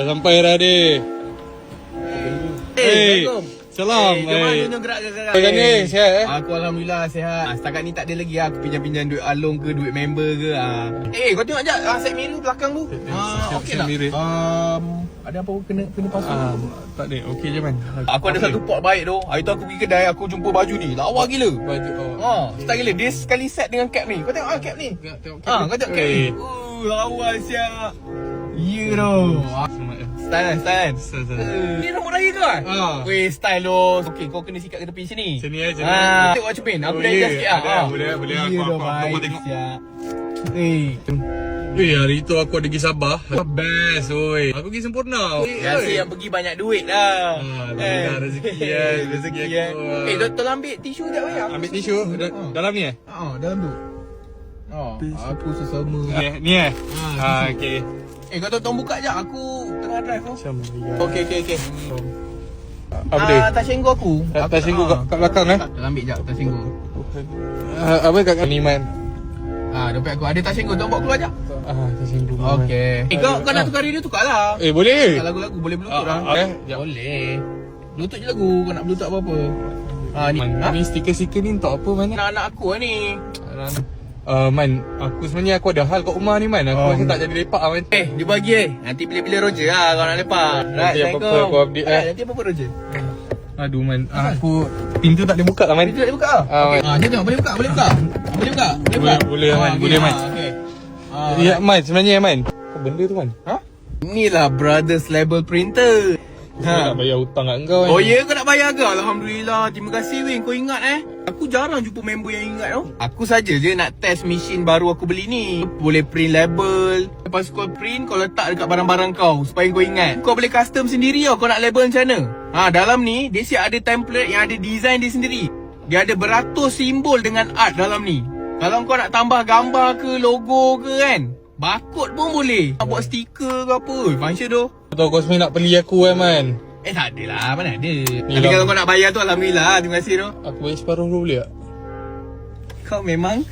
Sampai dah dek. Assalamualaikum. Salam. Jom tunjuk gerak-gerak. Macam ni, sihat Aku Alhamdulillah sihat. Setakat ni tak ada lagi aku pinjam-pinjam duit Along ke duit member ke. Kau tengok sekejap set mirror belakang tu. Okey tak? Ada apa kena pasang? Tak ada, okey je man. Aku ada satu pot baik tu. Hari tu aku pergi kedai, aku jumpa baju ni. Lawa gila. Baju Tak gila. Dia sekali set dengan cap ni. Kau tengok cap ni. Kau tengok cap ni. Lawa siap. Ya tu. Style kan? Ni rambut raya ke kan? Weh, style lo. Okey, kau kena sikat ke tepi sini. Sini aja. Tengok macam pin. Aku dah adjust sikit Boleh aku tengok. Hari tu aku ada pergi Sabah. Best oi. Aku pergi sempurna. Biasa yang pergi banyak duit lah. Alhamdulillah rezeki aku. Tolong ambil tisu sekejap ya. Ambil tisu dalam ni Dalam tu. Aku sesama. Ni okey. Kau tolong buka sekejap. Aku tengah drive tu. Okey. Apa dia? Tas senggo aku. Tas senggo kat belakang Tolong ambil sekejap tas senggo. Apa kat ni man? Dompet aku ada tas senggo. Tolong bawa keluar sekejap. Tas senggo. Okey. Kau nak tukar radio tukar lah. Boleh. Kalau lagu-lagu boleh bluetooth lah. Boleh. Bluetooth je lagu. Kau nak bluetooth apa-apa. Ni stiker-stiker ni untuk apa man? Anak-anak aku lah ni. Man, aku sebenarnya aku ada hal kat rumah ni man. Aku rasa tak jadi lepak man. Dia bagi Nanti pilih-pilih Roger lah kalau nak lepak. Nanti apa-apa aku update Nanti apa-apa Roger. Aduh man, aku pintu tak boleh buka lah man. Pintu tak boleh buka lah. Tengok boleh buka. Boleh man. Ya man, sebenarnya man. Apa benda tu man? Inilah Brothers Label Printer. Aku nak bayar hutang kat kau kan. Oh ya, kau nak bayar ke? Alhamdulillah. Terima kasih weh, kau ingat Aku jarang jumpa member yang ingat tau. Aku saja je nak test mesin baru aku beli ni. Boleh print label. Lepas kau print, kau letak dekat barang-barang kau supaya kau ingat. Kau boleh custom sendiri tau, kau nak label macam mana. Dalam ni, dia siap ada template yang ada design dia sendiri. Dia ada beratus simbol dengan art dalam ni. Kalau kau nak tambah gambar ke, logo ke kan, barcode pun boleh. Nak buat stiker ke apa, function tu. Tahu kau sebenarnya nak beli aku kan man. Tak adalah, mana ada. Tapi kalau kau nak bayar tu Alhamdulillah, terima kasih tu. Aku bayar separuh dulu boleh tak? Kau memang